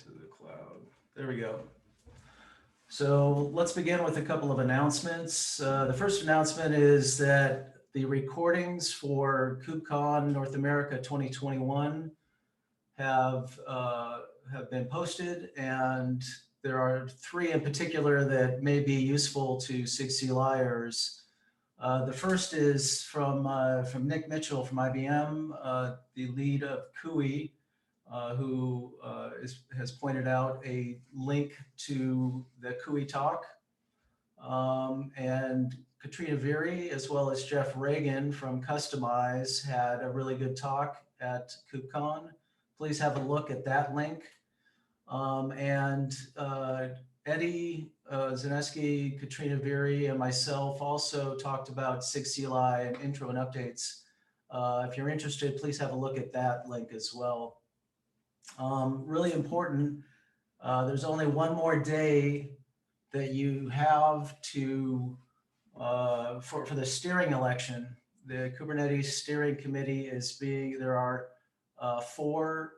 to the cloud. There we go. So let's begin with a couple of announcements. The first announcement is that the recordings for KubeCon North America 2021 have been posted, and there are 3 in particular that may be useful to SIG CLIers. The first is from Nick Mitchell from IBM, the lead of CUI, who has pointed out a link to the CUI talk. And Katrina Veery, as well as Jeff Reagan from Customize, had a really good talk at KubeCon. Please have a look at that link. And Eddie Zaneski, Katrina Veery, and myself also talked about SIG CLI and intro and updates. If you're interested, please have a look at that link as well. Really important, there's only one more day that you have to, for the steering election. The Kubernetes Steering Committee is there are 4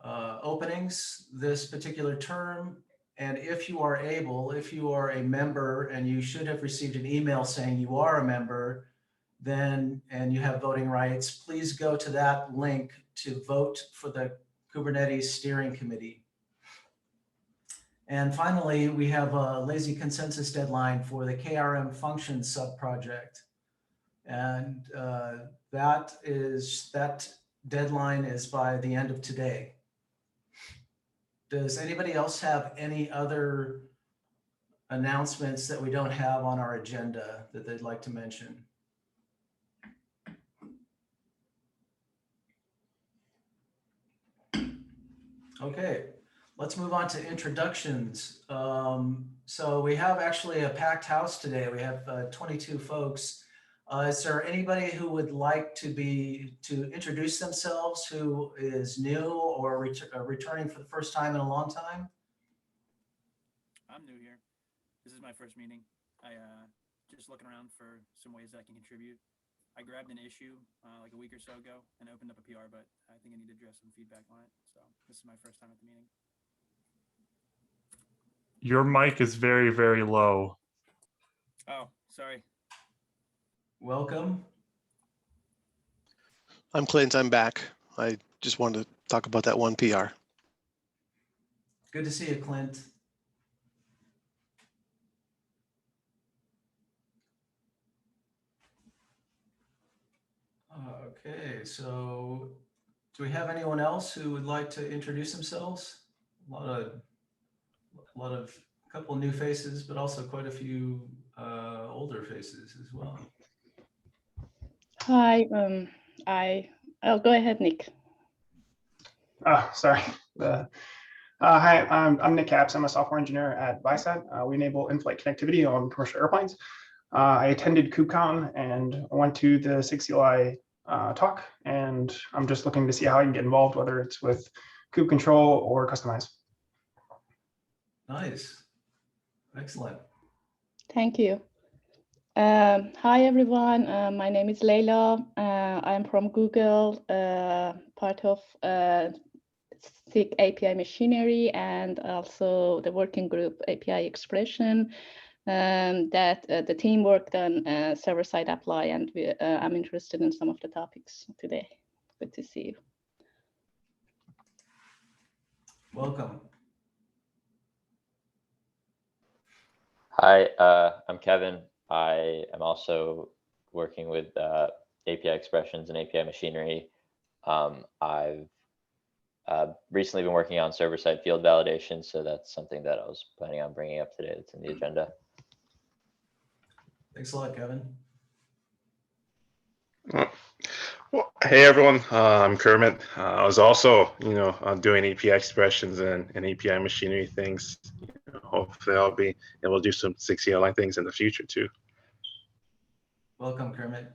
openings this particular term. And if you are a member, and you should have received an email saying you are a member, then, and you have voting rights, please go to that link to vote for the Kubernetes Steering Committee. And finally, we have a lazy consensus deadline for the KRM function subproject. And that deadline is by the end of today. Does anybody else have any other announcements that we don't have on our agenda that they'd like to mention? Okay, let's move on to introductions. So we have actually a packed house today. We have 22 folks. Is there anybody who would like to introduce themselves, who is new or returning for the first time in a long time? I'm new here. This is my first meeting. I just looking around for some ways that I can contribute. I grabbed an issue like a week or so ago and opened up a PR, but I think I need to address some feedback on it. So this is my first time at the meeting. Your mic is very, very low. Oh, sorry. Welcome. I'm Clint, I'm back. I just wanted to talk about that one PR. Good to see you, Clint. Okay, so do we have anyone else who would like to introduce themselves? A couple of new faces, but also quite a few older faces as well. Hi, I'll go ahead, Nick. Oh, sorry. Hi, I'm Nick Capps. I'm a software engineer at Visat. We enable in-flight connectivity on commercial airplanes. I attended KubeCon and went to the SIG CLI talk, and I'm just looking to see how I can get involved, whether it's with Kube Control or Customize. Nice. Excellent. Thank you. Hi, everyone. My name is Leila. I'm from Google, part of SIG API machinery, and also the working group API expression that the team worked on server-side apply, and I'm interested in some of the topics today. Good to see you. Welcome. Hi, I'm Kevin. I am also working with API expressions and API machinery. I've recently been working on server-side field validation, so that's something that I was planning on bringing up today that's in the agenda. Thanks a lot, Kevin. Well, hey everyone, I'm Kermit. I was also, doing API expressions and API machinery things. Hopefully, I'll be able to do some SIG CLI things in the future too. Welcome, Kermit.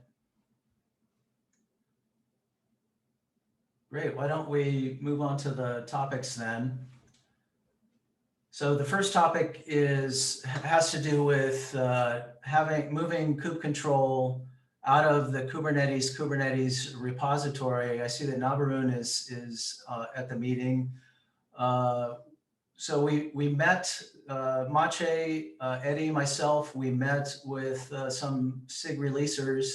Great. Why don't we move on to the topics then? So the first topic has to do with moving kube control out of the Kubernetes repository. I see that Nabarun is at the meeting. So we met, Mache, Eddie, myself, we met with some SIG releasers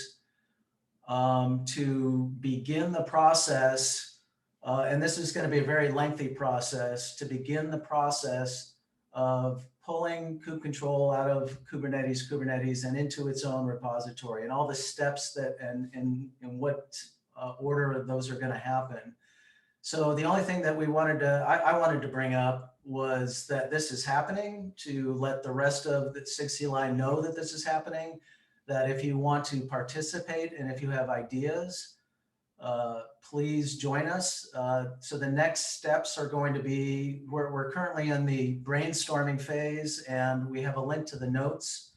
to begin the process, and this is going to be a very lengthy process, to begin the process of pulling kube control out of Kubernetes and into its own repository, and all the steps that and in what order those are going to happen. So the only thing that we wanted to, I wanted to bring up was that this is happening, to let the rest of the SIG CLI know that this is happening, that if you want to participate and if you have ideas, please join us. So the next steps are going to be, we're currently in the brainstorming phase, and we have a link to the notes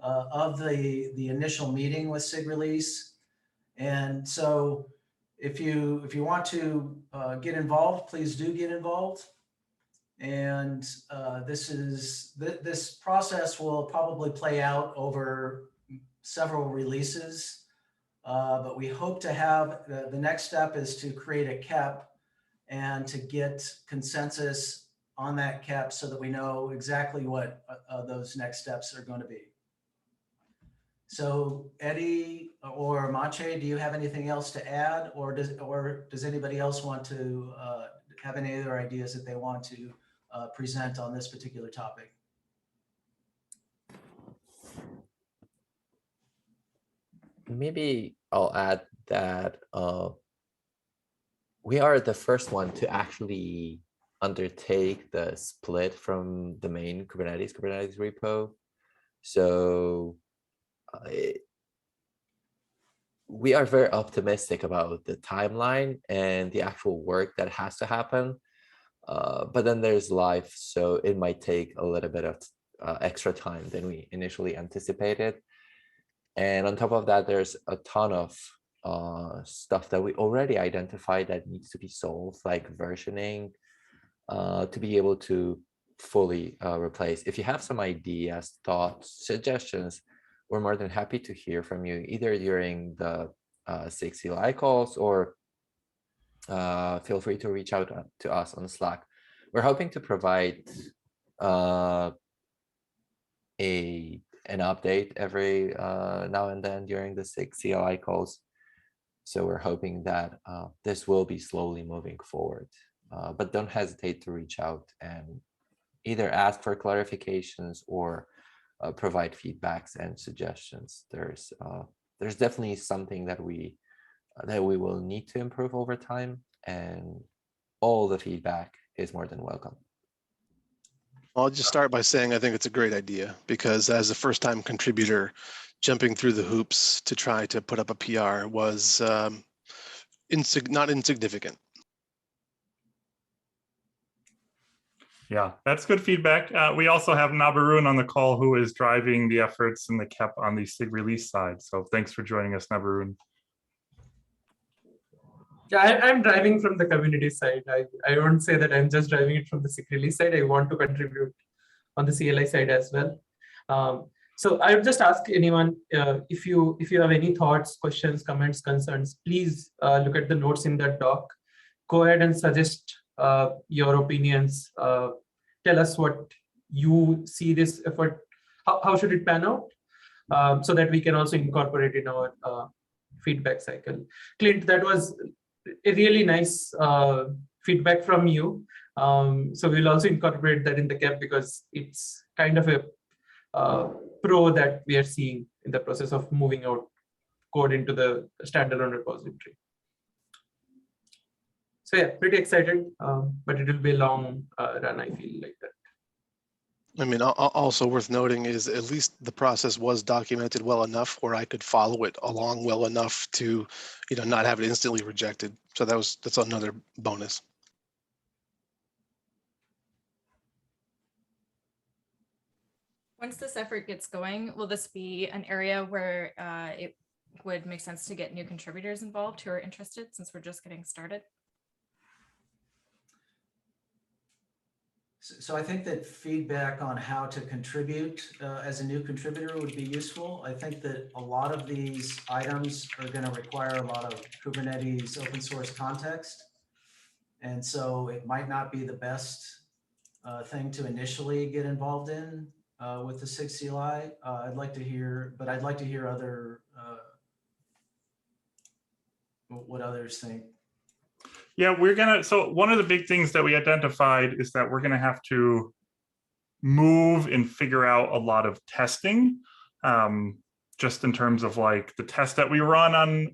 of the initial meeting with SIG release. And so if you want to get involved, please do get involved. And this process will probably play out over several releases, but we hope to have, the next step is to create a KEP and to get consensus on that KEP so that we know exactly what those next steps are going to be. So Eddie or Mache, do you have anything else to add, or does anybody else want to have any other ideas that they want to present on this particular topic? Maybe I'll add that we are the first one to actually undertake the split from the main Kubernetes repo. So we are very optimistic about the timeline and the actual work that has to happen. But then there's life, so it might take a little bit of extra time than we initially anticipated. And on top of that, there's a ton of stuff that we already identified that needs to be solved, like versioning, to be able to fully replace. If you have some ideas, thoughts, suggestions, we're more than happy to hear from you, either during the SIG CLI calls, or feel free to reach out to us on Slack. We're hoping to provide an update every now and then during the SIG CLI calls. So we're hoping that this will be slowly moving forward. But don't hesitate to reach out and either ask for clarifications or provide feedbacks and suggestions. There's definitely something that we will need to improve over time, and all the feedback is more than welcome. I'll just start by saying I think it's a great idea, because as a first-time contributor, jumping through the hoops to try to put up a PR was not insignificant. Yeah, that's good feedback. We also have Nabarun on the call, who is driving the efforts in the KEP on the SIG release side. So thanks for joining us, Nabarun. Yeah, I'm driving from the community side. I won't say that I'm just driving it from the SIG release side. I want to contribute on the CLI side as well. So I would just ask anyone, if you have any thoughts, questions, comments, concerns, please look at the notes in that doc. Go ahead and suggest your opinions. Tell us what you see this effort, how should it pan out, so that we can also incorporate in our feedback cycle. Clint, that was a really nice feedback from you. So we'll also incorporate that in the KEP, because it's kind of a pro that we are seeing in the process of moving out code into the standalone repository. So yeah, pretty excited, but it will be a long run, I feel like that. I mean, also worth noting is at least the process was documented well enough where I could follow it along well enough to, not have it instantly rejected. So that's another bonus. Once this effort gets going, will this be an area where it would make sense to get new contributors involved who are interested, since we're just getting started? So I think that feedback on how to contribute as a new contributor would be useful. I think that a lot of these items are going to require a lot of Kubernetes open source context. And so it might not be the best thing to initially get involved in with the SIG CLI. I'd like to hear other what others think. Yeah, so one of the big things that we identified is that we're gonna have to move and figure out a lot of testing, just in terms of like the test that we run on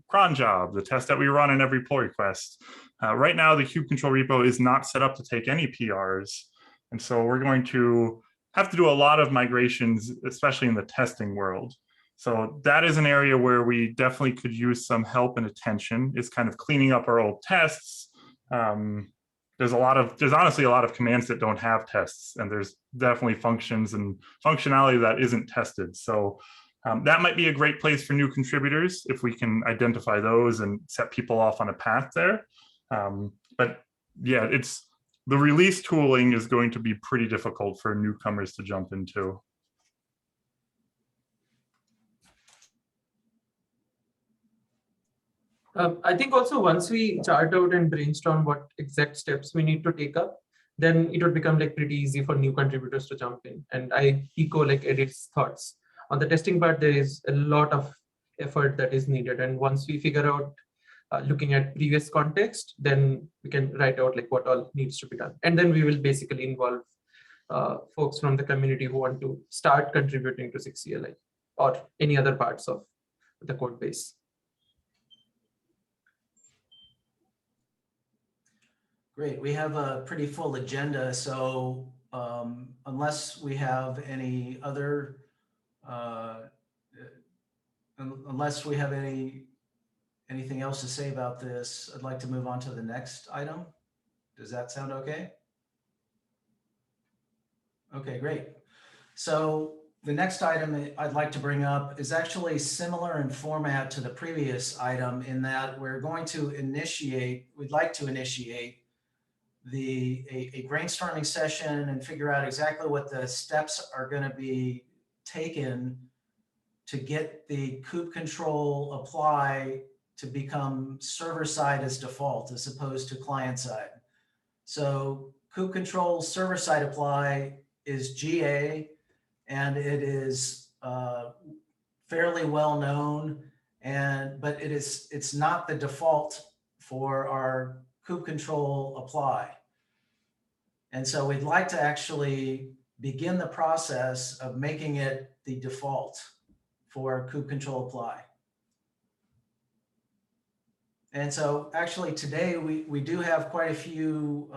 cron job, the test that we run in every pull request. Right now, the kube control repo is not set up to take any PRs. And so we're going to have to do a lot of migrations, especially in the testing world. So that is an area where we definitely could use some help and attention, is kind of cleaning up our old tests. There's honestly a lot of commands that don't have tests, and there's definitely functions and functionality that isn't tested. So that might be a great place for new contributors if we can identify those and set people off on a path there. But yeah, the release tooling is going to be pretty difficult for newcomers to jump into. I think also once we chart out and brainstorm what exact steps we need to take up, then it would become like pretty easy for new contributors to jump in. And I echo like Edith's thoughts. On the testing part, there is a lot of effort that is needed. And once we figure out looking at previous context, then we can write out like what all needs to be done. And then we will basically involve folks from the community who want to start contributing to SIG CLI or any other parts of the code base. Great, we have a pretty full agenda, so unless we have any other, unless we have anything else to say about this, I'd like to move on to the next item. Does that sound okay? Okay, great. So the next item I'd like to bring up is actually similar in format to the previous item, in that we're going to we'd like to initiate a brainstorming session and figure out exactly what the steps are going to be taken to get the kube control apply to become server side as default as opposed to client side. So kube control server side apply is GA, and it is fairly well known, but it's not the default for our kube control apply. And so we'd like to actually begin the process of making it the default for kube control apply. And so actually today we do have quite a few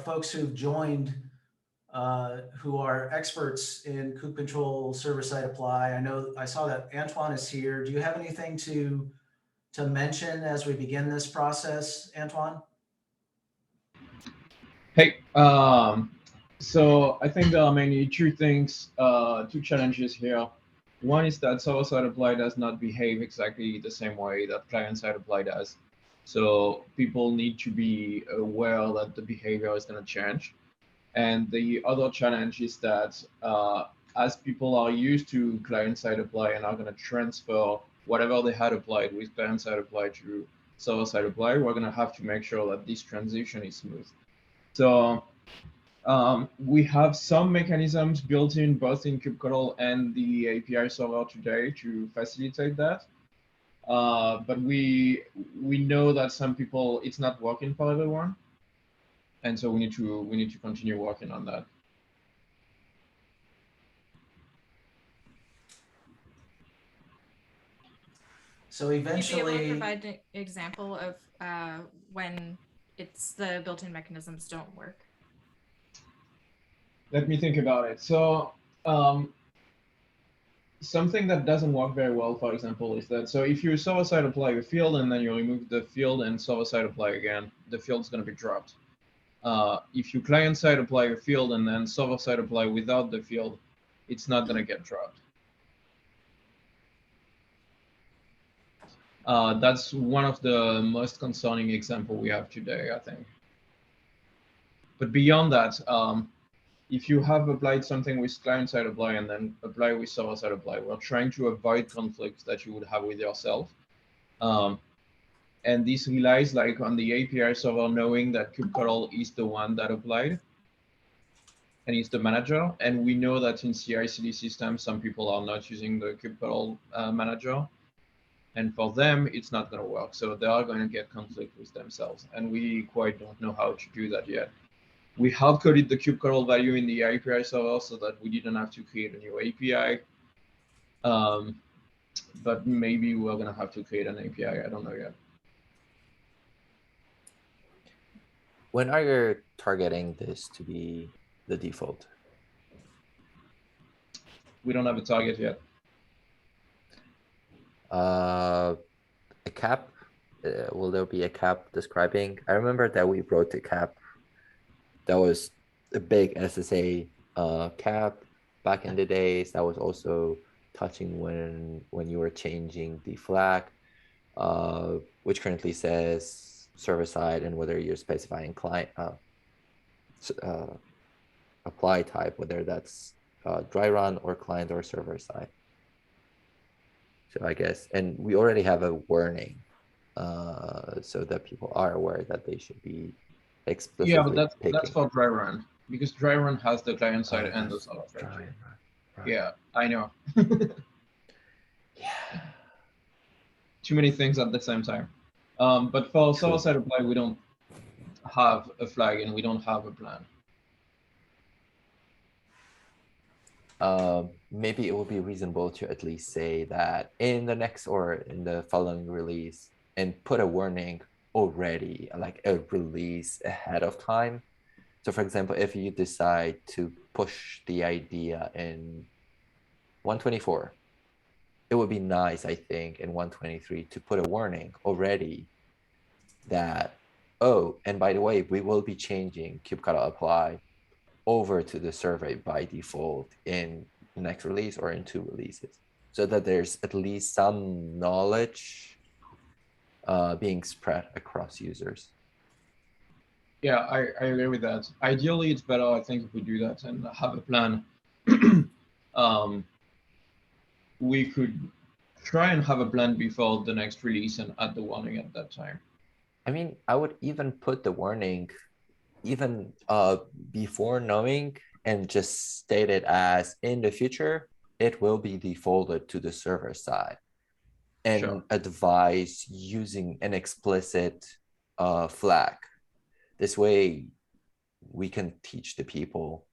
folks who've joined who are experts in kube control server-side apply. I saw that Antoine is here. Do you have anything to mention as we begin this process, Antoine? Hey, so I think there are mainly two things, two challenges here. One is that server-side apply does not behave exactly the same way that client-side apply does. So people need to be aware that the behavior is going to change. And the other challenge is that as people are used to client-side apply and are going to transfer whatever they had applied with client-side apply to server-side apply, we're going to have to make sure that this transition is smooth. So we have some mechanisms built in both in kubectl and the API server today to facilitate that. But we know that some people, it's not working for everyone. And so we need to continue working on that. So eventually, would you be able to provide an example of when it's the built-in mechanisms don't work? Let me think about it. So something that doesn't work very well, for example, is that, so if you server-side apply a field and then you remove the field and server-side apply again, the field's going to be dropped. If you client-side apply a field and then server-side apply without the field, it's not going to get dropped. That's one of the most concerning examples we have today, I think. But beyond that, if you have applied something with client-side apply and then apply with server-side apply, we're trying to avoid conflicts that you would have with yourself. And this relies like on the API server knowing that kubectl is the one that applied and is the manager. And we know that in CI/CD systems, some people are not using the kubectl manager. And for them, it's not going to work. So they are going to get conflict with themselves. And we quite don't know how to do that yet. We hard-coded the kubectl value in the API server so that we didn't have to create a new API. But maybe we're going to have to create an API. I don't know yet. When are you targeting this to be the default? We don't have a target yet. A cap? Will there be a cap describing? I remember that we wrote a cap that was a big SSA cap back in the days. That was also touching when you were changing the flag, which currently says server side, and whether you're specifying client apply type, whether that's dry run or client or server side. So I guess, and we already have a warning so that people are aware that they should be explicitly. Yeah, but that's for dry run, because dry run has the client side and the server side. Right. Yeah, I know. Yeah. Too many things at the same time. But for server side apply, we don't have a flag and we don't have a plan. Maybe it would be reasonable to at least say that in the next or in the following release, and put a warning already, like a release ahead of time. So for example, if you decide to push the idea in 124, it would be nice, I think, in 123 to put a warning already that, oh, and by the way, we will be changing kubectl apply over to the survey by default in the next release or in 2 releases, so that there's at least some knowledge being spread across users. Yeah, I agree with that. Ideally, it's better, I think, if we do that and have a plan. We could try and have a plan before the next release and add the warning at that time. I mean, I would even put the warning even before knowing and just state it as in the future, it will be defaulted to the server side, and Sure. advise using an explicit flag. This way we can teach the people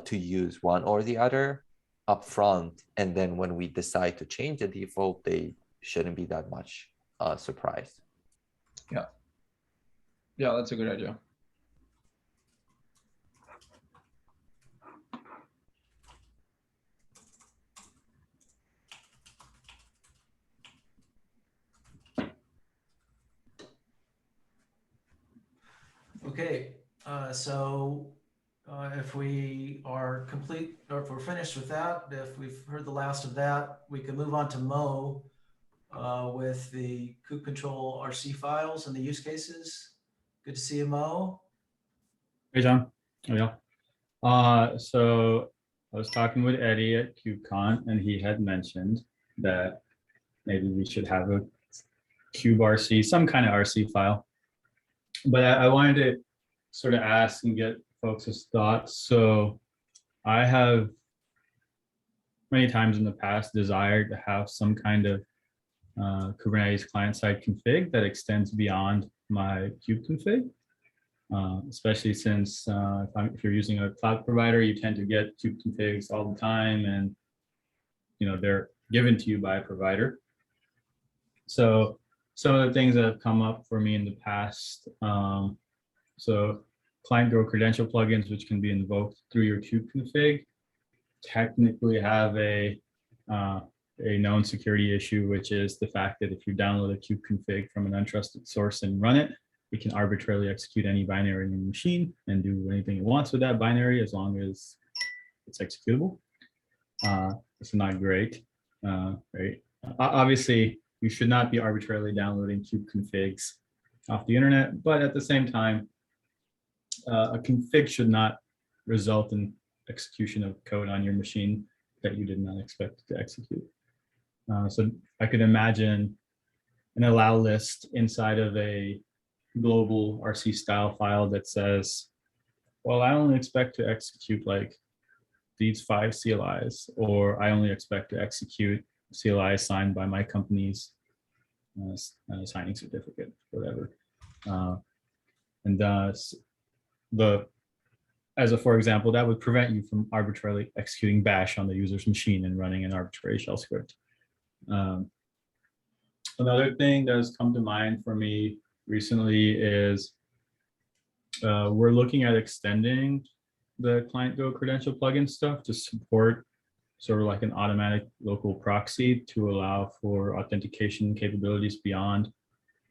to use one or the other up front, and then when we decide to change the default, they shouldn't be that much surprised. Yeah, that's a good idea. Okay, so if we are complete, or if we're finished with that, if we've heard the last of that, we can move on to Mo with the kube control RC files and the use cases. Good to see you, Mo. Hey, John. Oh, yeah. So I was talking with Eddie at KubeCon, and he had mentioned that maybe we should have a kube RC, some kind of RC file. But I wanted to sort of ask and get folks' thoughts. So I have many times in the past desired to have some kind of Kubernetes client-side config that extends beyond my kube config. Especially since if you're using a cloud provider, you tend to get kube configs all the time, and they're given to you by a provider. So some of the things that have come up for me in the past, so client grow credential plugins, which can be invoked through your kube config, technically have a known security issue, which is the fact that if you download a kube config from an untrusted source and run it, it can arbitrarily execute any binary in your machine and do anything it wants with that binary as long as it's executable. It's not great, right? Obviously, you should not be arbitrarily downloading kube configs off the internet, but at the same time, a config should not result in execution of code on your machine that you did not expect to execute. So I could imagine an allow list inside of a global RC style file that says, well, I only expect to execute like these 5 CLIs, or I only expect to execute CLIs signed by my company's signing certificate, whatever. As a for example, that would prevent you from arbitrarily executing bash on the user's machine and running an arbitrary shell script. Another thing that has come to mind for me recently is we're looking at extending the client Go credential plugin stuff to support sort of like an automatic local proxy to allow for authentication capabilities beyond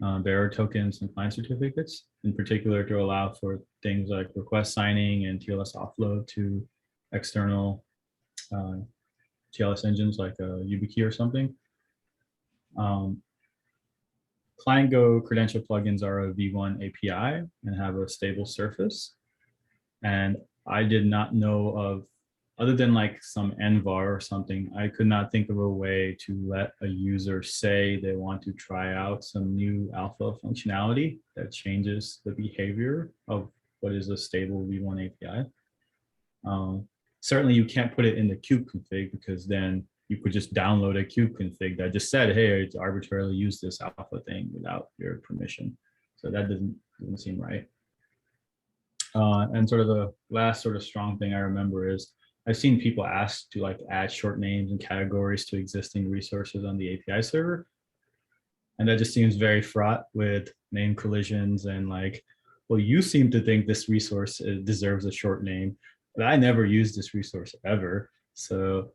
bearer tokens and client certificates, in particular to allow for things like request signing and TLS offload to external TLS engines like a YubiKey or something. Client Go credential plugins are a V1 API and have a stable surface. And I did not know of, other than like some NVAR or something, I could not think of a way to let a user say they want to try out some new alpha functionality that changes the behavior of what is a stable V1 API. Certainly you can't put it in the kube config, because then you could just download a kube config that just said, hey, it's arbitrarily use this alpha thing without your permission. So that doesn't seem right. And sort of the last sort of strong thing I remember is I've seen people ask to like add short names and categories to existing resources on the API server. And that just seems very fraught with name collisions and like, well, you seem to think this resource deserves a short name, but I never used this resource ever. So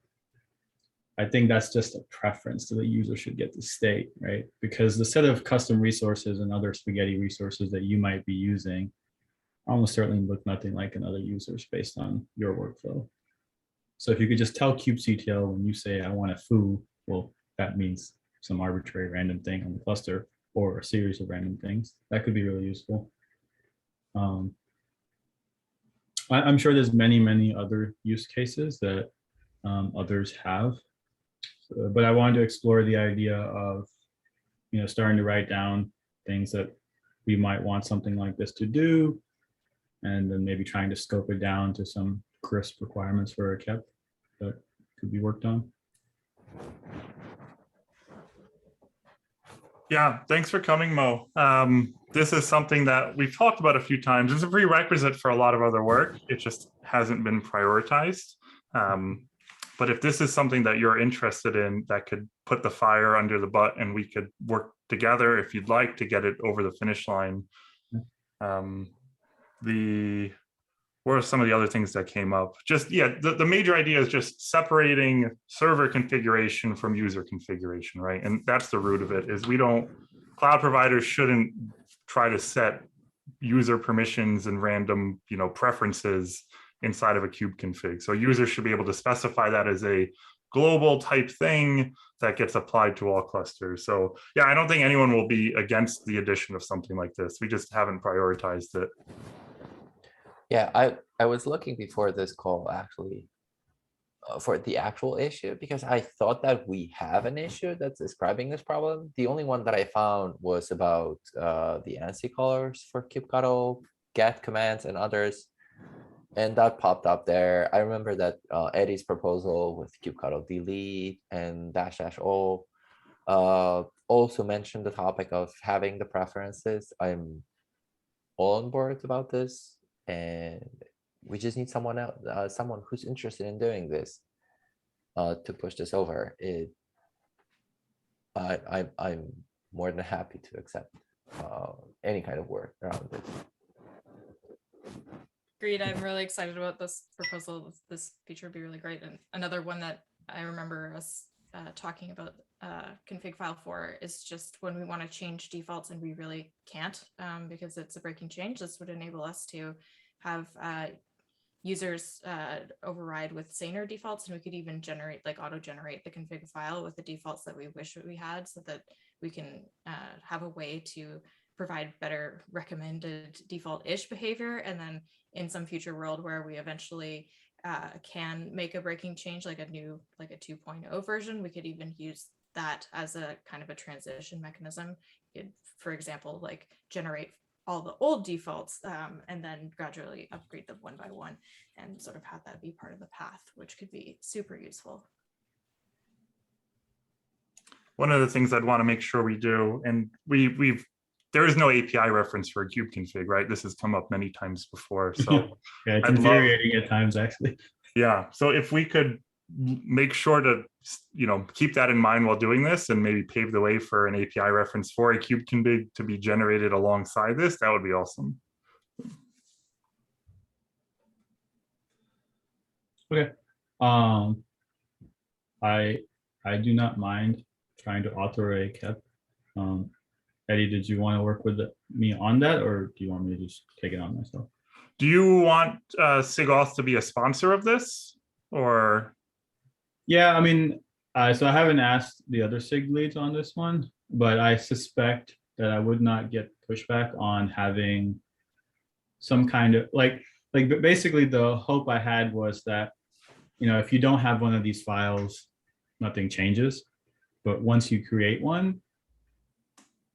I think that's just a preference that the user should get to state, right? Because the set of custom resources and other spaghetti resources that you might be using almost certainly look nothing like another user's based on your workflow. So if you could just tell kubectl when you say I want a foo, well, that means some arbitrary random thing on the cluster or a series of random things. That could be really useful. I'm sure there's many other use cases that others have, but I wanted to explore the idea of, starting to write down things that we might want something like this to do, and then maybe trying to scope it down to some crisp requirements for a KEP that could be worked on. Yeah, thanks for coming, Mo. This is something that we've talked about a few times. It's a prerequisite for a lot of other work. It just hasn't been prioritized. But if this is something that you're interested in, that could put the fire under the butt, and we could work together if you'd like to get it over the finish line. What are some of the other things that came up? Just, yeah, the major idea is just separating server configuration from user configuration, right? And that's the root of it, is cloud providers shouldn't try to set user permissions and random, preferences inside of a kube config. So users should be able to specify that as a global type thing that gets applied to all clusters. So yeah, I don't think anyone will be against the addition of something like this. We just haven't prioritized it. Yeah, I was looking before this call actually for the actual issue, because I thought that we have an issue that's describing this problem. The only one that I found was about the ANSI callers for kubectl, get commands and others. And that popped up there. I remember that Eddie's proposal with kubectl delete and --o also mentioned the topic of having the preferences. I'm all on board about this, and we just need someone else, someone who's interested in doing this to push this over. I'm more than happy to accept any kind of work around this. Agreed. I'm really excited about this proposal. This feature would be really great. And another one that I remember us talking about config file for is just when we want to change defaults and we really can't because it's a breaking change. This would enable us to have users override with Saner defaults, and we could even generate, like auto-generate the config file with the defaults that we wish we had, so that we can have a way to provide better recommended default-ish behavior. And then in some future world where we eventually can make a breaking change, like a 2.0 version, we could even use that as a kind of a transition mechanism. You'd, for example, like generate all the old defaults and then gradually upgrade them one by one and sort of have that be part of the path, which could be super useful. One of the things I'd want to make sure we do, and there is no API reference for a kubeconfig, right? This has come up many times before. So yeah, it's I'd love- infuriating at times, actually. Yeah, so if we could make sure to, keep that in mind while doing this and maybe pave the way for an API reference for a kubeconfig to be generated alongside this, that would be awesome. Okay. I do not mind trying to author a KEP. Eddie, did you want to work with me on that, or do you want me to just take it on myself? Do you want SIG Auth to be a sponsor of this, or? Yeah, I mean, so I haven't asked the other SIG leads on this one, but I suspect that I would not get pushback on having some kind of like basically the hope I had was that, if you don't have one of these files, nothing changes. But once you create one,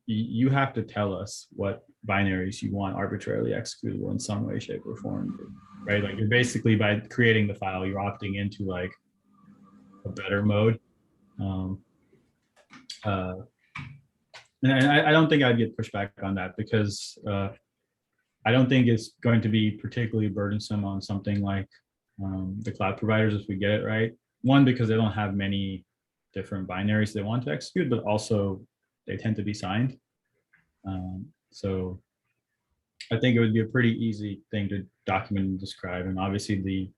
you have to tell us what binaries you want arbitrarily executable in some way, shape, or form, right? Like you're basically, by creating the file, you're opting into like a better mode. And I don't think I'd get pushback on that because I don't think it's going to be particularly burdensome on something like the cloud providers if we get it right. One, because they don't have many different binaries they want to execute, but also they tend to be signed. So I think it would be a pretty easy thing to document and describe. And obviously the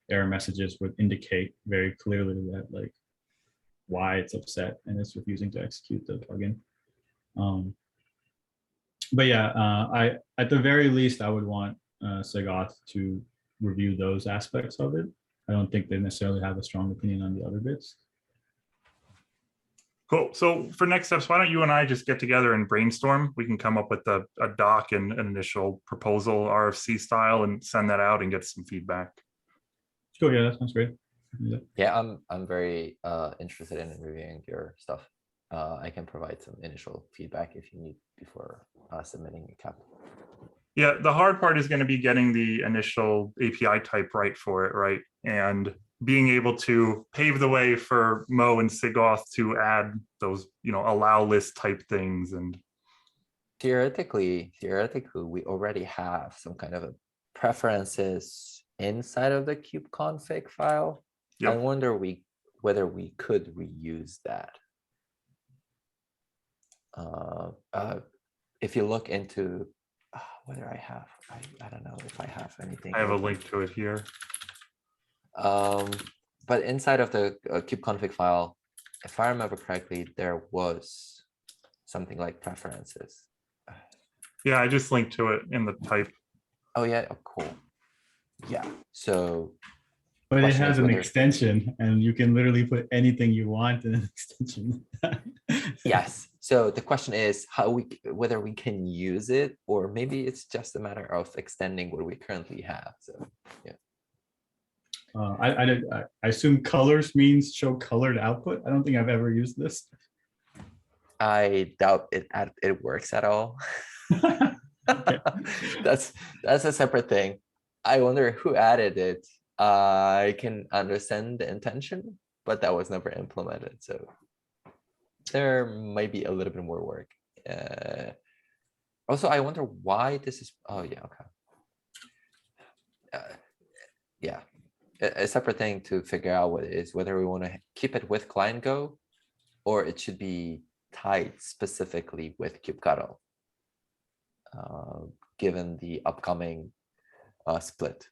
error messages would indicate very clearly that like why it's upset and it's refusing to execute the plugin. But yeah, I at the very least, I would want SIG Auth to review those aspects of it. I don't think they necessarily have a strong opinion on the other bits. Cool. So for next steps, why don't you and I just get together and brainstorm? We can come up with a doc and an initial proposal, RFC style, and send that out and get some feedback. Sure, yeah, that sounds great. Yeah, I'm very interested in reviewing your stuff. I can provide some initial feedback if you need before submitting a CAP. Yeah, the hard part is going to be getting the initial API type right for it, right? And being able to pave the way for Mo and SIG Auth to add those, allow list type things. And theoretically, we already have some kind of a preferences inside of the kubeconfig file. Yep. I wonder whether we could reuse that. If you look into whether I have, I don't know if I have anything. I have a link to it here. But inside of the kubeconfig file, if I remember correctly, there was something like preferences. Yeah, I just linked to it in the type. Oh yeah, oh, cool. Yeah, so. But it has an extension and you can literally put anything you want in an extension. Yes. So the question is whether we can use it, or maybe it's just a matter of extending what we currently have. So yeah. I assume colors means show colored output. I don't think I've ever used this. I doubt it works at all. That's a separate thing. I wonder who added it. I can understand the intention, but that was never implemented. So there might be a little bit more work. Also, I wonder why this is. Oh yeah, okay. Yeah, a separate thing to figure out what it is, whether we want to keep it with client Go, or it should be tied specifically with kubectl, given the upcoming split.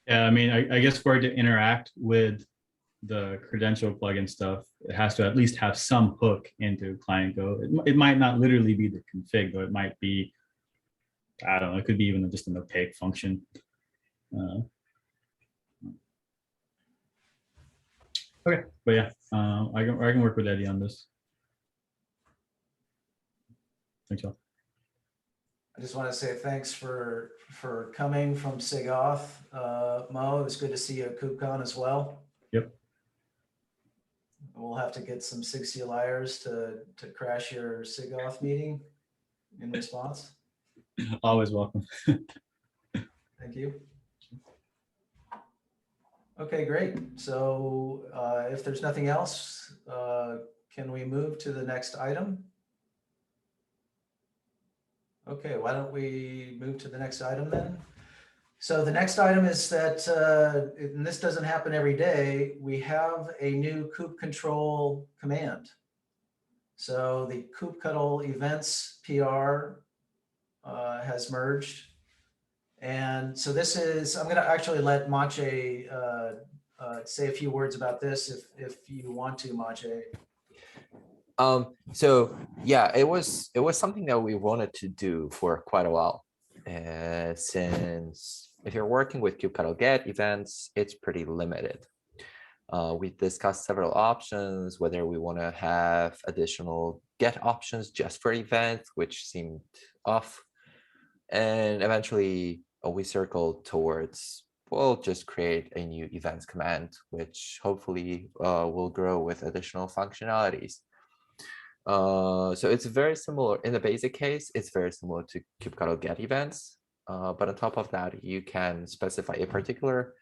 Yeah, I mean, I guess for it to interact with the credential plugin stuff, it has to at least have some hook into client Go. It might not literally be the config, though. It might be, I don't know, it could be even just an opaque function. Okay, but yeah, I can work with Eddie on this. Thanks, y'all. I just want to say thanks for coming from SIG Auth. Mo, it was good to see you at KubeCon as well. Yep. We'll have to get some SIG CLIers to crash your SIG Auth meeting in response. Always welcome. Thank you. Okay, great. So if there's nothing else, can we move to the next item? Okay, why don't we move to the next item then? So the next item is that, and this doesn't happen every day, we have a new kube control command. So the kubectl events PR has merged. And so this is, I'm gonna actually let Maciej say a few words about this if you want to, Maciej. So yeah, it was something that we wanted to do for quite a while. Since if you're working with kubectl get events, it's pretty limited. We discussed several options, whether we want to have additional get options just for events, which seemed off. And eventually we circled towards, we'll just create a new events command, which hopefully will grow with additional functionalities. So it's very similar in the basic case, it's very similar to kubectl get events. But on top of that, you can specify a particular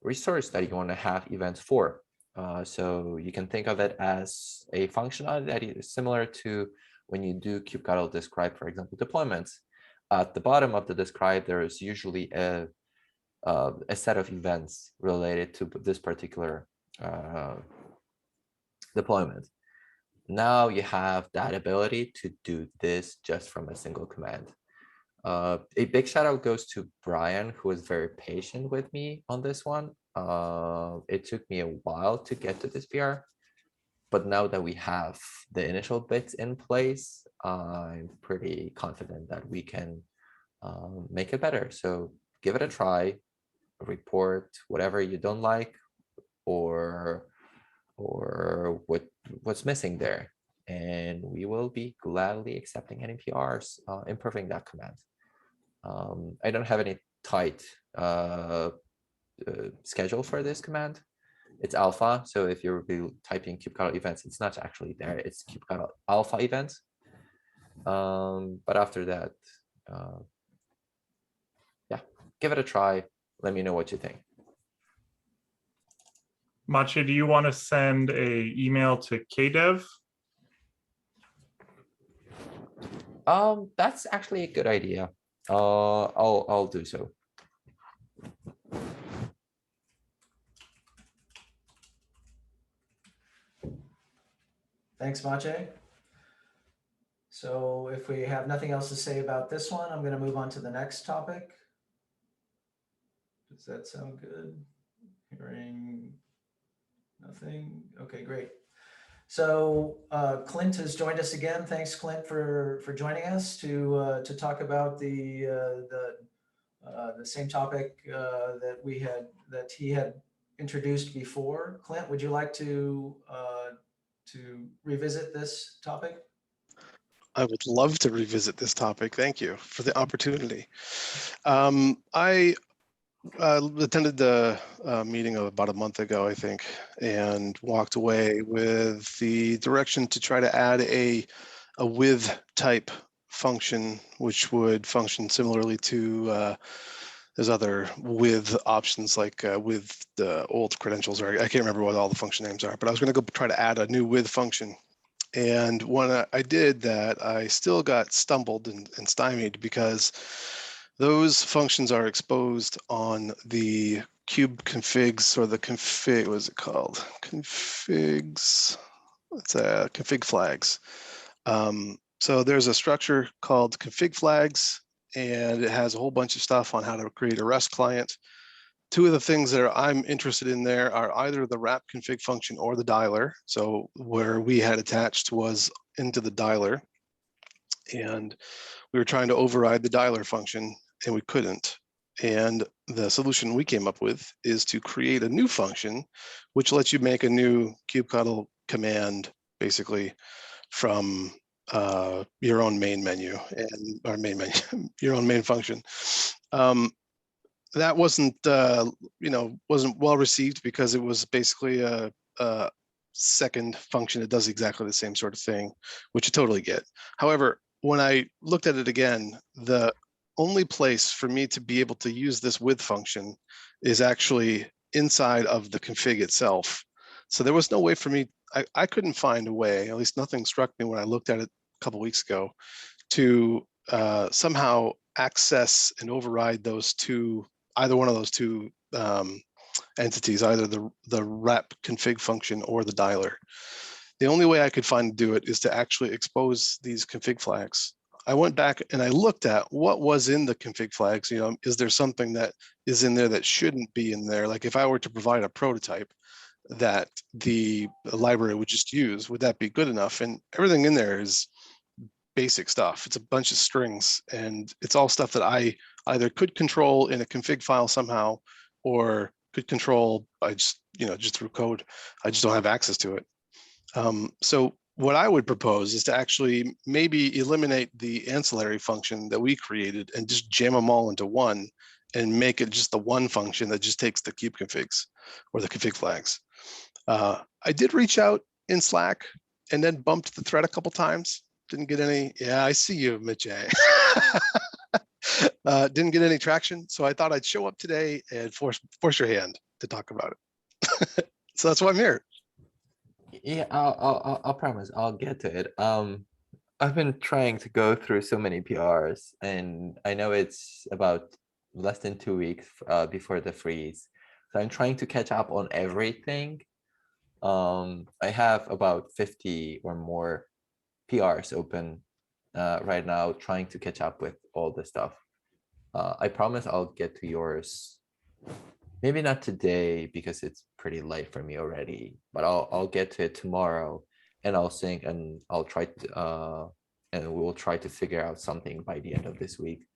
resource that you want to have events for. So you can think of it as a functionality that is similar to when you do kubectl describe, for example, deployments. At the bottom of the describe, there is usually a set of events related to this particular deployment. Now you have that ability to do this just from a single command. A big shout out goes to Brian, who was very patient with me on this one. It took me a while to get to this PR, but now that we have the initial bits in place, I'm pretty confident that we can make it better. So give it a try, report whatever you don't like or what's missing there. And we will be gladly accepting any PRs, improving that command. I don't have any tight schedule for this command. It's alpha, so if you're typing kubectl events, it's not actually there. It's kubectl alpha events. But after that, yeah, give it a try. Let me know what you think. Maciej, do you want to send a email to KDev? That's actually a good idea. I'll do so. Thanks, Maciej. So if we have nothing else to say about this one, I'm going to move on to the next topic. Does that sound good? Hearing nothing. Okay, great. So Clint has joined us again. Thanks, Clint, for joining us to talk about the same topic that he had introduced before. Clint, would you like to revisit this topic? I would love to revisit this topic. Thank you for the opportunity. I attended the meeting about a month ago, I think, and walked away with the direction to try to add a with type function, which would function similarly to there's other with options like with the old credentials, or I can't remember what all the function names are, but I was going to go try to add a new with function. And when I did that, I still got stumbled and stymied because those functions are exposed on the kube configs, or the config, what is it called? Configs, it's a config flags. So there's a structure called config flags, and it has a whole bunch of stuff on how to create a REST client. Two of the things that I'm interested in there are either the wrap config function or the dialer. So where we had attached was into the dialer, and we were trying to override the dialer function and we couldn't. And the solution we came up with is to create a new function, which lets you make a new kubectl command basically from your own main menu and our main menu, your own main function. That wasn't wasn't well received because it was basically a second function that does exactly the same sort of thing, which you totally get. However, when I looked at it again, the only place for me to be able to use this with function is actually inside of the config itself. So there was no way for me, I couldn't find a way, at least nothing struck me when I looked at it a couple weeks ago, to somehow access and override those two, either one of those two entities, either the rep config function or the dialer. The only way I could find to do it is to actually expose these config flags. I went back and I looked at what was in the config flags. You know, is there something that is in there that shouldn't be in there? Like if I were to provide a prototype that the library would just use, would that be good enough? And everything in there is basic stuff. It's a bunch of strings, and it's all stuff that I either could control in a config file somehow, or could control by just through code. I just don't have access to it. So what I would propose is to actually maybe eliminate the ancillary function that we created and just jam them all into one and make it just the one function that just takes the kube configs or the config flags. I did reach out in Slack and then bumped the thread a couple times. Didn't get any. Yeah, I see you, Mitch. Didn't get any traction. So I thought I'd show up today and force your hand to talk about it. So that's why I'm here. Yeah, I'll promise I'll get to it. I've been trying to go through so many PRs, and I know it's about less than 2 weeks before the freeze. So I'm trying to catch up on everything. I have about 50 or more PRs open right now, trying to catch up with all the stuff. I promise I'll get to yours. Maybe not today because it's pretty late for me already, but I'll get to it tomorrow, and I'll sync, and I'll try to and we'll try to figure out something by the end of this week.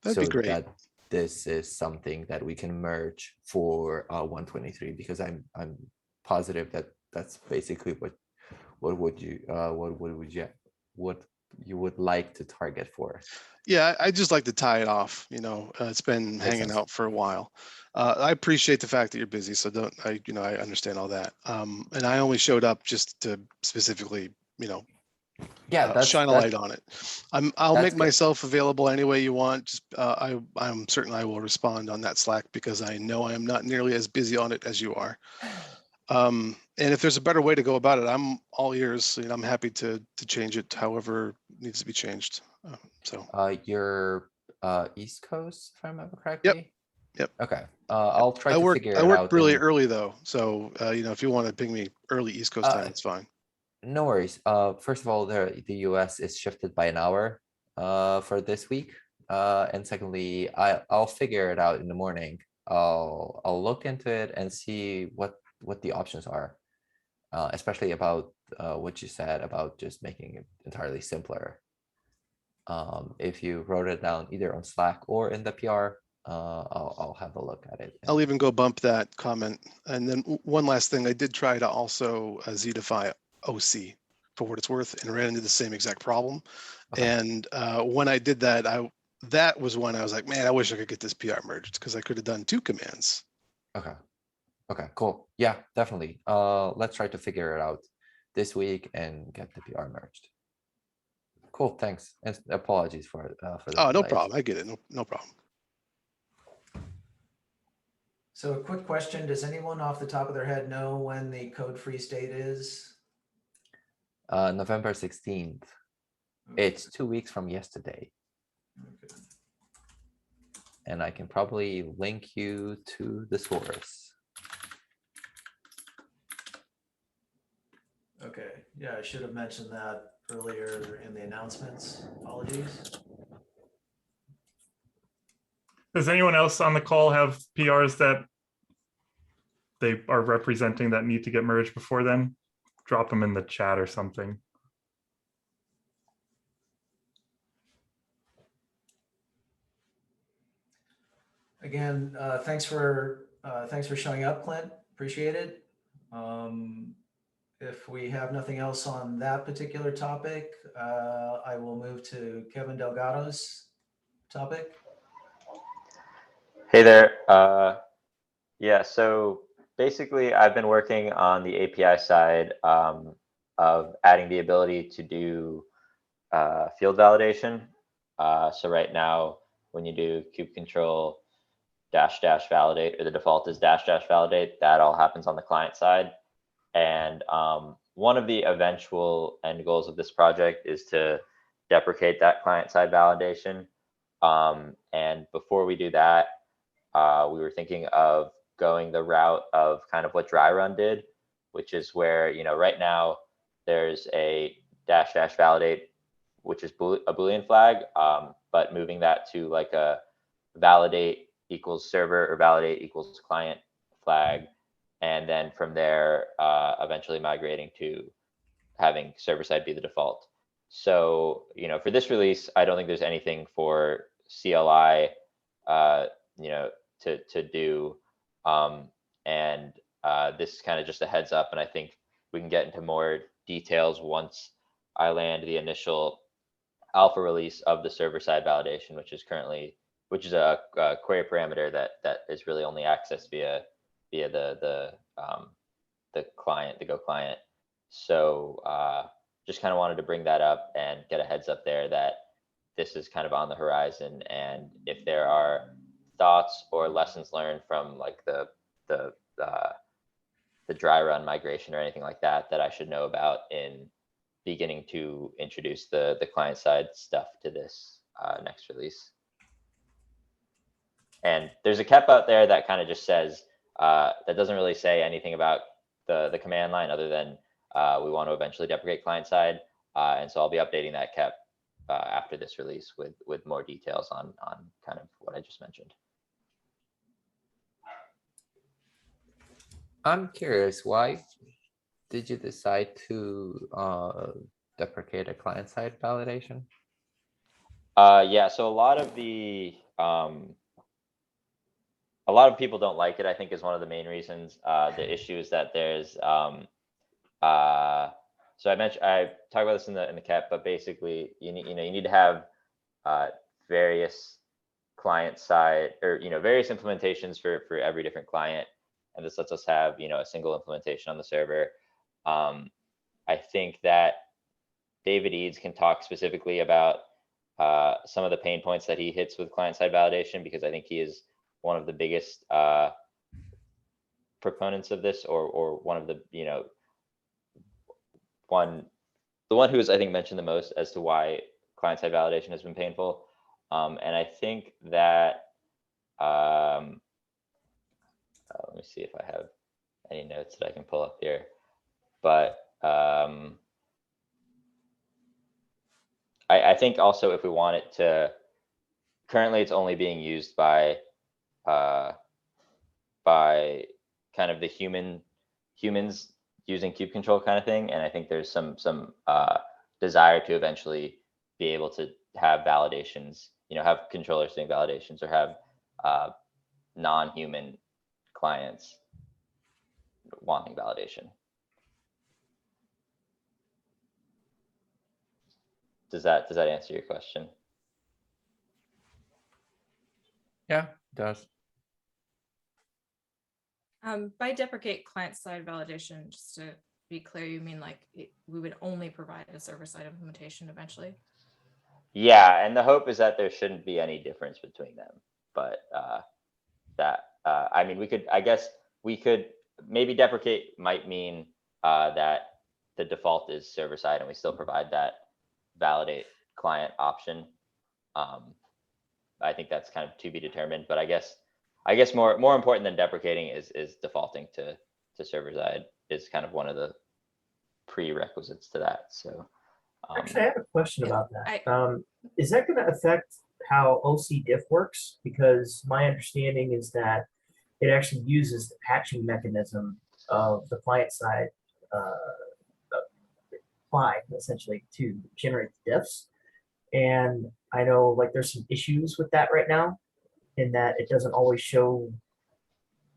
That'd be great. That this is something that we can merge for 123, because I'm positive that that's basically what you would like to target for. Yeah, I just like to tie it off. It's been hanging out for a while. I appreciate the fact that you're busy, so I understand all that. And I only showed up just to specifically, shine a light on it. I'll make myself available any way you want. Just I'm certain I will respond on that Slack, because I know I am not nearly as busy on it as you are. And if there's a better way to go about it, I'm all ears. I'm happy to change it however needs to be changed. You're East Coast, if I remember correctly. Yep. Okay. I'll try to figure it out. I work really early though, so if you want to ping me early East Coast time, it's fine. No worries. First of all, the US is shifted by an hour for this week, and secondly, I'll figure it out in the morning. I'll look into it and see what the options are, especially about what you said about just making it entirely simpler. If you wrote it down either on Slack or in the PR, I'll have a look at it. I'll even go bump that comment. And then one last thing, I did try to also Zedify OC for what it's worth, and ran into the same exact problem. Okay. And when I did that, that was when I was like, man, I wish I could get this PR merged, because I could have done 2 commands. Okay, cool. Yeah, definitely. Let's try to figure it out this week and get the PR merged. Cool, thanks. And apologies for the Oh, no delays. problem. I get it. No problem. So a quick question, does anyone off the top of their head know when the code freeze date is? November 16th. Okay. It's 2 weeks from yesterday. Okay. And I can probably link you to the source. Okay, yeah, I should have mentioned that earlier in the announcements. Apologies. Does anyone else on the call have PRs that they are representing that need to get merged before then? Drop them in the chat or something. Again, thanks for showing up, Clint. Appreciate it. If we have nothing else on that particular topic, I will move to Kevin Delgado's topic. Hey there. Yeah, so basically I've been working on the API side of adding the ability to do field validation. So right now, when you do kube control -- validate, or the default is -- validate, that all happens on the client side. And one of the eventual end goals of this project is to deprecate that client side validation. And before we do that, we were thinking of going the route of kind of what dry run did, which is where, right now there's a -- validate, which is a Boolean flag, but moving that to like a validate equals server or validate equals client flag. And then from there, eventually migrating to having server side be the default. So, for this release, I don't think there's anything for CLI, to do. And this is kind of just a heads up, and I think we can get into more details once I land the initial alpha release of the server side validation, which is a query parameter that is really only accessed via the client, the Go client. So just kind of wanted to bring that up and get a heads up there that this is kind of on the horizon. And if there are thoughts or lessons learned from like the dry run migration or anything like that I should know about in beginning to introduce the client side stuff to this next release. And there's a KEP out there that kind of just says, that doesn't really say anything about the command line other than we want to eventually deprecate client side. And so I'll be updating that KEP after this release with more details on kind of what I just mentioned. I'm curious, why did you decide to deprecate a client-side validation? Yeah, so a lot of people don't like it, I think, is one of the main reasons. The issue is that there's so I talked about this in the KEP, but basically you need to have various client side, or various implementations for every different client, and this lets us have a single implementation on the server. I think that David Eads can talk specifically about some of the pain points that he hits with client-side validation, because I think he is one of the biggest proponents of this, or one of the the one who is, I think, mentioned the most as to why client-side validation has been painful. And I think that let me see if I have any notes that I can pull up here, but I think also if we want it to, currently it's only being used by kind of the humans using kube control kind of thing, and I think there's some desire to eventually be able to have validations, have controllers doing validations, or have non-human clients wanting validation. Does that answer your question? Yeah, it does. By deprecate client-side validation, just to be clear, you mean like we would only provide a server-side implementation eventually? Yeah, and the hope is that there shouldn't be any difference between them. But I mean, we could maybe deprecate might mean that the default is server-side and we still provide that validate client option. I think that's kind of to be determined, but I guess more important than deprecating is defaulting to server side is kind of one of the prerequisites to that. So actually, I have a question about that. Is that going to affect how OC diff works? Because my understanding is that it actually uses the patching mechanism of the client side apply essentially to generate the diffs. And I know like there's some issues with that right now, in that it doesn't always show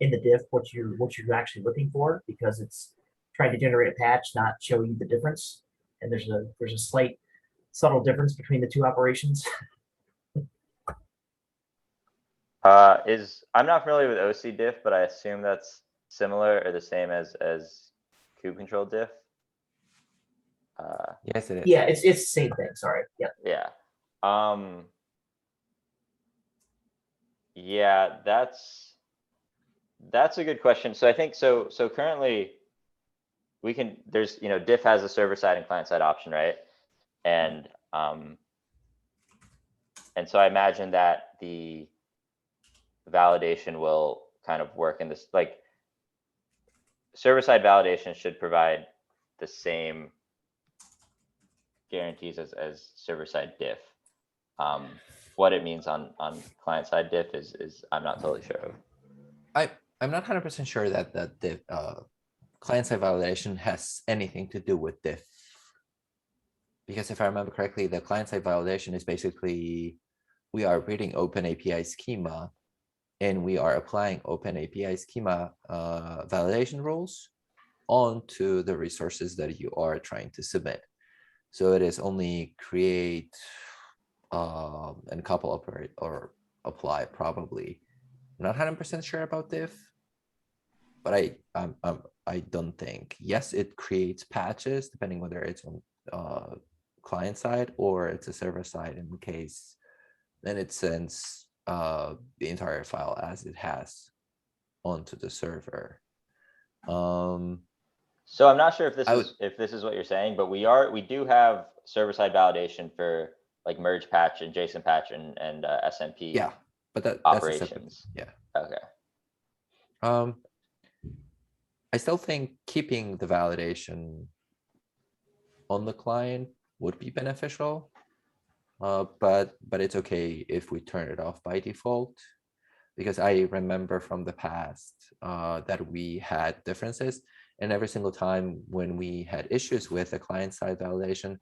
in the diff what you're actually looking for, because it's trying to generate a patch, not show you the difference. And there's a slight subtle difference between the two operations. I'm not familiar with OC diff, but I assume that's similar or the same as kube control diff. Yes, it is. Yeah, it's the same thing. Sorry. Yeah. Yeah. Yeah, that's a good question. So I think so currently we can, there's, diff has a server side and client side option, right? And so I imagine that the validation will kind of work in this, like server side validation should provide the same guarantees as server side diff. What it means on client side diff is I'm not totally sure of. I'm not 100% sure that the client side validation has anything to do with diff. Because if I remember correctly, the client side validation is basically we are reading Open API schema and we are applying Open API schema validation rules onto the resources that you are trying to submit. So it is only create and couple operate or apply probably. I'm not 100% sure about diff, but I don't think. Yes, it creates patches depending whether it's on client side or it's a server side. In the case, then it sends the entire file as it has onto the server. So I'm not sure if this is what you're saying, but we do have server side validation for like merge patch and JSON patch and SMP. Yeah, but that's operations. Yeah. Okay. I still think keeping the validation on the client would be beneficial, but it's okay if we turn it off by default, because I remember from the past that we had differences, and every single time when we had issues with the client side validation,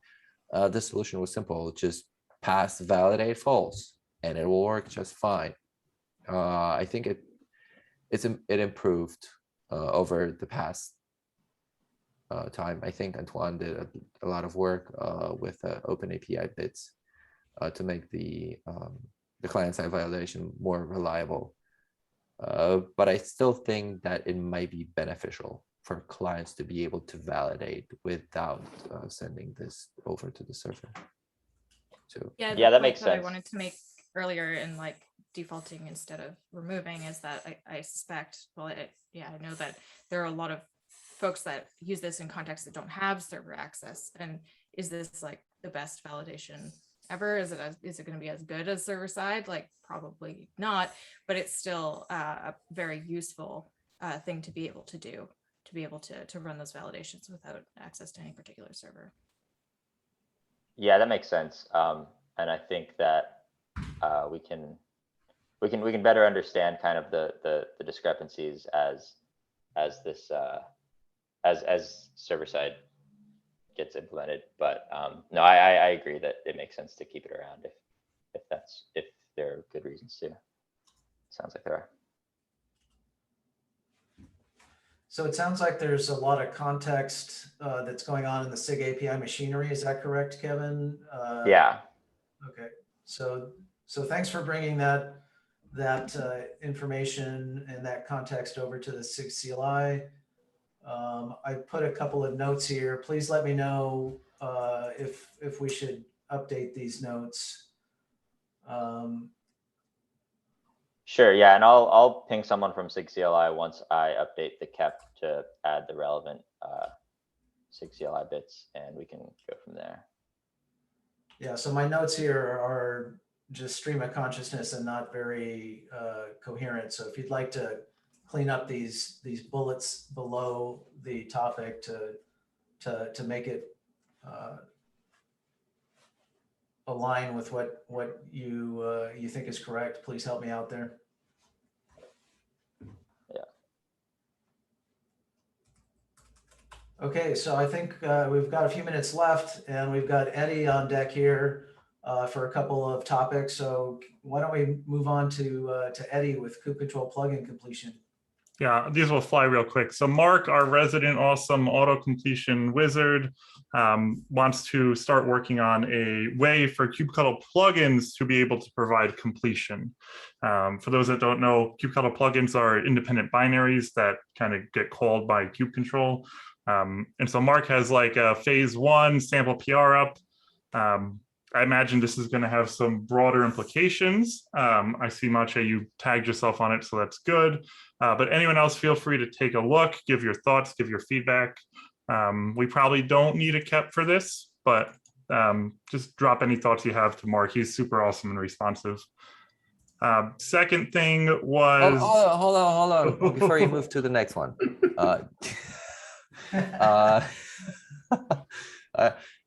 the solution was simple: just pass validate false, and it will work just fine. I think it improved over the past time. I think Antoine did a lot of work with Open API bits to make the client side validation more reliable. But I still think that it might be beneficial for clients to be able to validate without sending this over to the server. So yeah, that makes sense. I wanted to make earlier in like defaulting instead of removing is that I suspect, well, I know that there are a lot of folks that use this in contexts that don't have server access. And is this like the best validation ever? Is it going to be as good as server side? Like probably not, but it's still a very useful thing to be able to do, to be able to run those validations without access to any particular server. Yeah, that makes sense. And I think that we can better understand kind of the discrepancies as this as server side gets implemented. But no, I agree that it makes sense to keep it around if there are good reasons to. Sounds like there are. So it sounds like there's a lot of context that's going on in the SIG API machinery. Is that correct, Kevin? Yeah. Okay. So thanks for bringing that information and that context over to the SIG CLI. I put a couple of notes here. Please let me know if we should update these notes. Sure. Yeah, and I'll ping someone from SIG CLI once I update the KEP to add the relevant SIG CLI bits, and we can go from there. Yeah. So my notes here are just stream of consciousness and not very coherent. So if you'd like to clean up these bullets below the topic to make it align with what you think is correct, please help me out there. Yeah. Okay, so I think we've got a few minutes left, and we've got Eddie on deck here for a couple of topics. So why don't we move on to Eddie with kube control plugin completion? Yeah, these will fly real quick. So Mark, our resident awesome auto completion wizard, wants to start working on a way for kubectl plugins to be able to provide completion. For those that don't know, kubectl plugins are independent binaries that kind of get called by kubectl. And so Mark has like a phase 1 sample PR up. I imagine this is going to have some broader implications. I see, Mache, you tagged yourself on it, so that's good. But anyone else, feel free to take a look, give your thoughts, give your feedback. We probably don't need a KEP for this, but just drop any thoughts you have to Mark. He's super awesome and responsive. Second thing was... Hold on. Before you move to the next one.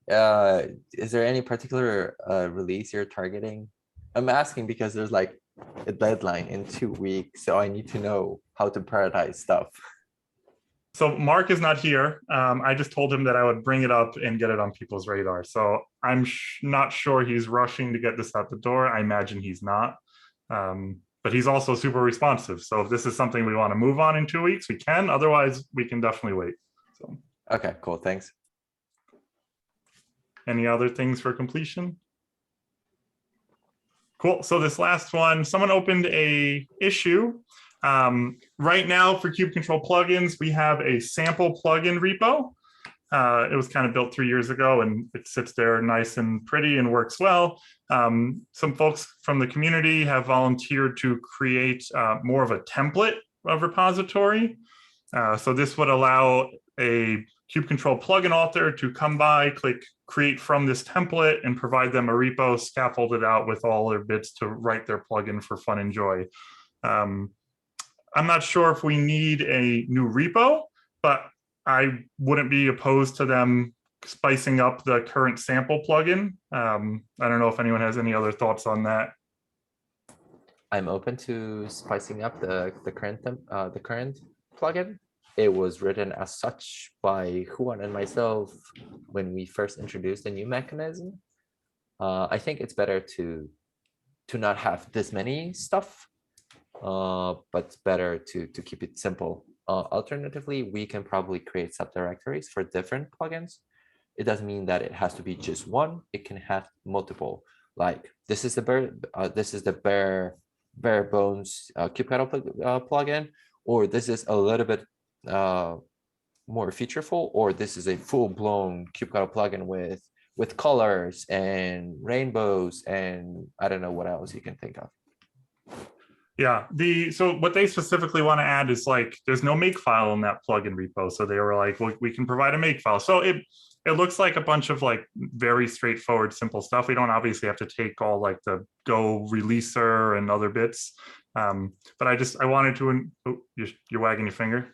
Is there any particular release you're targeting? I'm asking because there's like a deadline in 2 weeks, so I need to know how to prioritize stuff. So Mark is not here. I just told him that I would bring it up and get it on people's radar. So I'm not sure he's rushing to get this out the door. I imagine he's not. But he's also super responsive. So if this is something we want to move on in 2 weeks, we can. Otherwise, we can definitely wait. So. Okay, cool. Thanks. Any other things for completion? Cool. So this last one, someone opened a issue. Right now for kubectl plugins, we have a sample plugin repo. It was kind of built 3 years ago and it sits there nice and pretty and works well. Some folks from the community have volunteered to create more of a template of repository. So this would allow a kubectl plugin author to come by, click create from this template and provide them a repo scaffolded out with all their bits to write their plugin for fun and joy. I'm not sure if we need a new repo, but I wouldn't be opposed to them spicing up the current sample plugin. I don't know if anyone has any other thoughts on that. I'm open to spicing up the current plugin. It was written as such by Juan and myself when we first introduced a new mechanism. I think it's better to not have this many stuff, but it's better to keep it simple. Alternatively, we can probably create subdirectories for different plugins. It doesn't mean that it has to be just one. It can have multiple. Like this is the bare bones kubectl plugin, or this is a little bit more featureful, or this is a full-blown kubectl plugin with colors and rainbows and I don't know what else you can think of. Yeah, so what they specifically want to add is like there's no makefile in that plugin repo. So they were like, well, we can provide a makefile. So it looks like a bunch of like very straightforward, simple stuff. We don't obviously have to take all like the Go releaser and other bits. But I wanted to, oh, you're wagging your finger.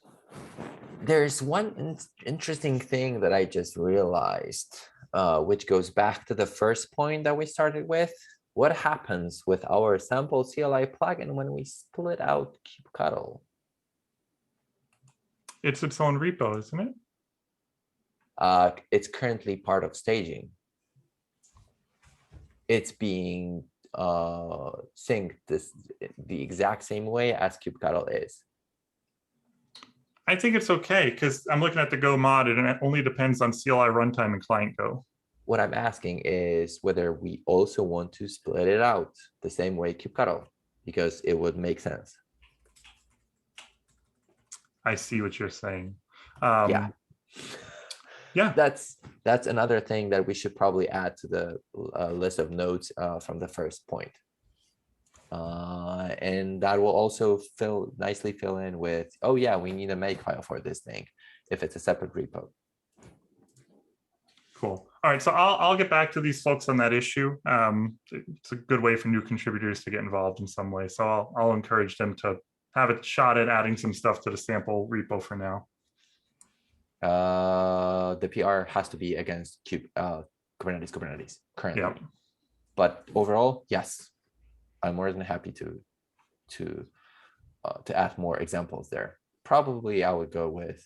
There's one interesting thing that I just realized, which goes back to the first point that we started with. What happens with our sample CLI plugin when we split out kubectl? It's its own repo, isn't it? It's currently part of staging. It's being synced the exact same way as kubectl is. I think it's okay because I'm looking at the Go mod and it only depends on CLI runtime and client Go. What I'm asking is whether we also want to split it out the same way kubectl, because it would make sense. I see what you're saying. Yeah. That's another thing that we should probably add to the list of notes from the first point. And that will also nicely fill in with, oh yeah, we need a makefile for this thing if it's a separate repo. Cool. All right, so I'll get back to these folks on that issue. It's a good way for new contributors to get involved in some way. So I'll encourage them to have a shot at adding some stuff to the sample repo for now. The PR has to be against Kubernetes currently. Yep. But overall, yes, I'm more than happy to add more examples there. Probably I would go with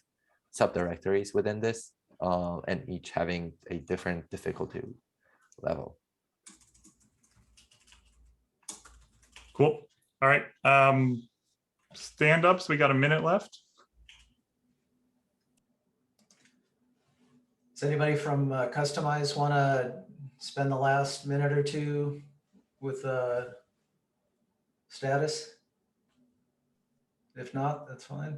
subdirectories within this, and each having a different difficulty level. Cool. All right. stand-ups? We got a minute left. Does anybody from Customize want to spend the last minute or two with status? If not, that's fine.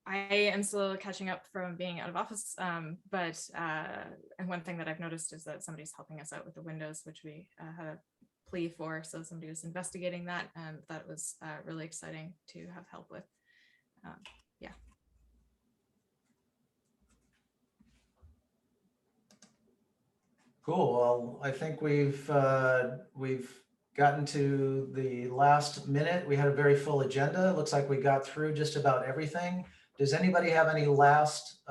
I am still catching up from being out of office, but and one thing that I've noticed is that somebody's helping us out with the windows, which we had a plea for. So somebody was investigating that, and that was really exciting to have help with. Yeah. Cool. Well, I think we've gotten to the last minute. We had a very full agenda. It looks like we got through just about everything. Does anybody have any last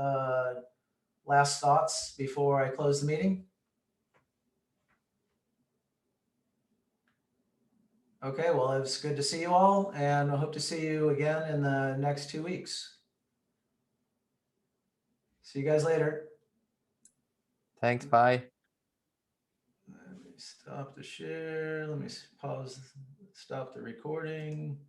thoughts before I close the meeting? Okay, well, it's good to see you all, and I hope to see you again in the next 2 weeks. See you guys later. Thanks, bye. Let me stop the share. Let me pause, stop the recording.